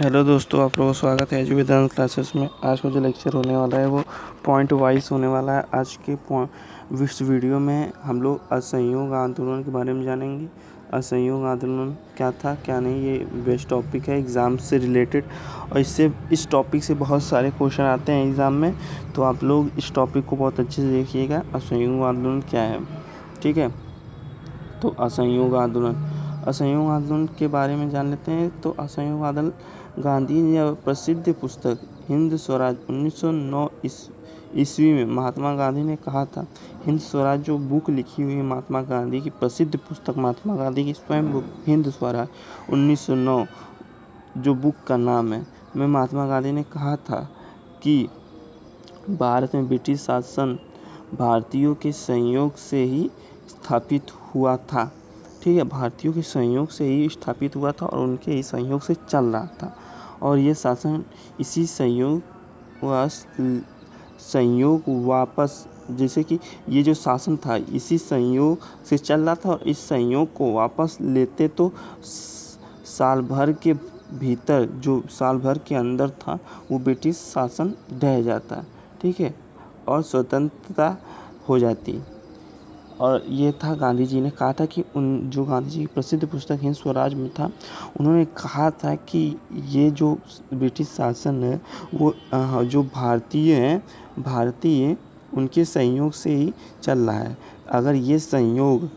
Hello दोस्तों, आप लोगों का स्वागत है एजू वेदांत क्लासेस में। आज का जो लेक्चर होने वाला है वो पॉइंट वाइज होने वाला है। आज के इस वीडियो में हम लोग असहयोग आंदोलन के बारे में जानेंगे। असहयोग आंदोलन क्या था क्या नहीं, ये बेस्ट टॉपिक है एग्ज़ाम से रिलेटेड, और इस टॉपिक से बहुत सारे क्वेश्चन आते हैं एग्ज़ाम में। तो आप लोग इस टॉपिक को बहुत अच्छे से देखिएगा। असहयोग आंदोलन क्या है, ठीक है। तो असहयोग आंदोलन के बारे में जान लेते हैं। तो असहयोग आंदोलन गांधी ने प्रसिद्ध पुस्तक हिंद स्वराज 1909 ईस्वी में महात्मा गांधी ने कहा था। हिंद स्वराज जो बुक लिखी हुई है महात्मा गांधी की प्रसिद्ध पुस्तक, महात्मा गांधी की स्वयं बुक हिंद स्वराज 1909 जो बुक का नाम है, में महात्मा गांधी ने कहा था कि भारत में ब्रिटिश शासन भारतीयों के सहयोग से ही स्थापित हुआ था, ठीक है। भारतीयों के सहयोग से ही स्थापित हुआ था और उनके ही सहयोग से चल रहा था। और ये शासन इसी संयोग वापस, जैसे कि ये जो शासन था इसी संयोग से चल रहा था, और इस संयोग को वापस लेते तो साल भर के भीतर, जो साल भर के अंदर था, वो ब्रिटिश शासन ढह जाता, ठीक है, और स्वतंत्रता हो जाती। और ये था गांधी जी ने कहा था कि जो गांधी जी की प्रसिद्ध पुस्तक हिंद स्वराज में था, उन्होंने कहा था कि ये जो ब्रिटिश शासन है वो जो भारतीय उनके संयोग से ही चल रहा है। अगर ये संयोग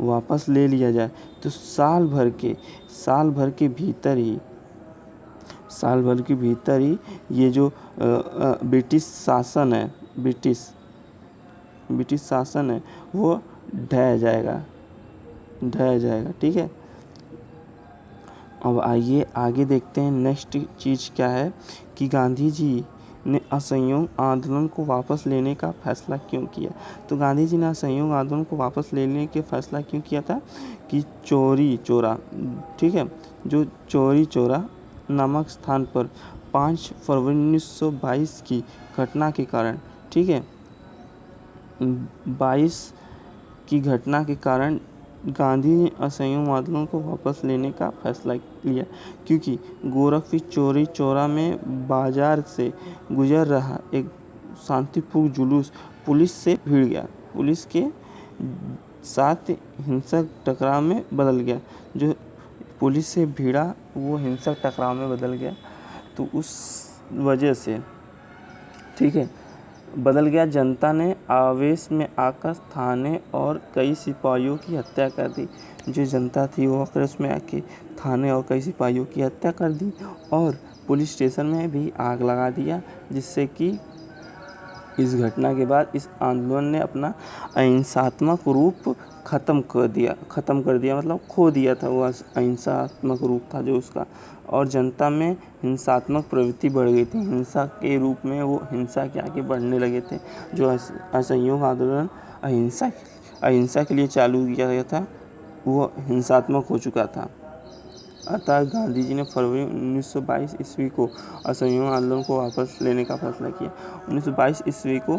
वापस ले लिया जाए तो साल भर के भीतर ही ये जो ब्रिटिश शासन है वो ढह जाएगा, ठीक है। अब आइए आगे देखते हैं नेक्स्ट चीज़ क्या है कि गांधी जी ने असहयोग आंदोलन को वापस लेने का फैसला क्यों किया। तो गांधी जी ने असहयोग आंदोलन को वापस लेने के फैसला क्यों किया था कि चौरी चौरा, ठीक है, जो चौरी चौरा नामक स्थान पर 5 फरवरी 1922 की घटना के कारण, ठीक है, 22 की घटना के कारण गांधी ने असहयोग आंदोलन को वापस लेने का फैसला लिया, क्योंकि गोरखपुर चौरी चौरा में बाजार से गुजर रहा एक शांतिपूर्ण जुलूस पुलिस से भिड़ गया, पुलिस के साथ हिंसक टकराव में बदल गया। जो पुलिस से भिड़ा वो हिंसक टकराव में बदल गया, तो उस वजह से, ठीक है, बदल गया। जनता ने आवेश में आकर थाने और कई सिपाहियों की हत्या कर दी। जो जनता थी वो आकर उसमें आके थाने और कई सिपाहियों की हत्या कर दी, और पुलिस स्टेशन में भी आग लगा दिया, जिससे कि इस घटना के बाद इस आंदोलन ने अपना अहिंसात्मक रूप ख़त्म कर दिया, मतलब खो दिया था। वो अहिंसात्मक रूप था जो उसका, और जनता में हिंसात्मक प्रवृत्ति बढ़ गई थी। हिंसा के रूप में वो हिंसा के आगे बढ़ने लगे थे। जो असहयोग आंदोलन अहिंसा के लिए चालू किया गया था वो हिंसात्मक हो चुका था। अतः गांधी जी ने फरवरी 1922 ईस्वी को असहयोग आंदोलन को वापस लेने का फैसला किया। 1922 ईस्वी को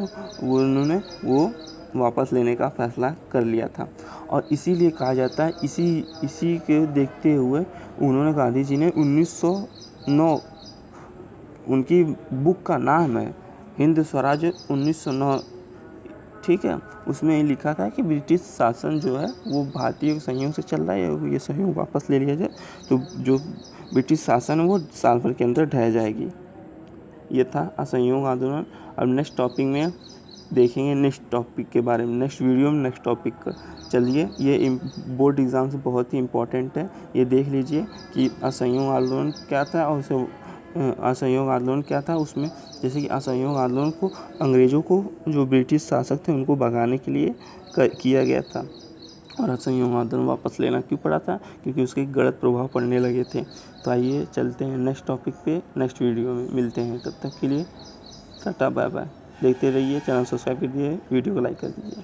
वो वापस लेने का फैसला कर लिया था, और इसीलिए कहा जाता है, इसी के देखते हुए उन्होंने गांधी जी ने 1909, उनकी बुक का नाम है हिंद स्वराज 1909, ठीक है, उसमें ये लिखा था कि ब्रिटिश शासन जो है वो भारतीय सहयोग से चल रहा है, ये सहयोग वापस ले लिया जाए तो जो ब्रिटिश शासन है वो साल भर के अंदर ढह जाएगी। ये था असहयोग आंदोलन। अब नेक्स्ट टॉपिक में देखेंगे, नेक्स्ट टॉपिक के बारे में नेक्स्ट वीडियो में, नेक्स्ट टॉपिक का। चलिए, ये बोर्ड एग्ज़ाम से बहुत ही इम्पोर्टेंट है, ये देख लीजिए कि असहयोग आंदोलन क्या था और असहयोग आंदोलन क्या था। उसमें जैसे कि असहयोग आंदोलन को अंग्रेज़ों को, जो ब्रिटिश शासक थे, उनको भगाने के लिए किया गया था, और असहयोग आंदोलन वापस लेना क्यों पड़ा था, क्योंकि उसके गलत प्रभाव पड़ने लगे थे। तो आइए चलते हैं नेक्स्ट टॉपिक पे, नेक्स्ट वीडियो में मिलते हैं। तब तक के लिए टाटा बाय बाय। देखते रहिए, चैनल सब्सक्राइब कीजिए, वीडियो को लाइक कर दीजिए।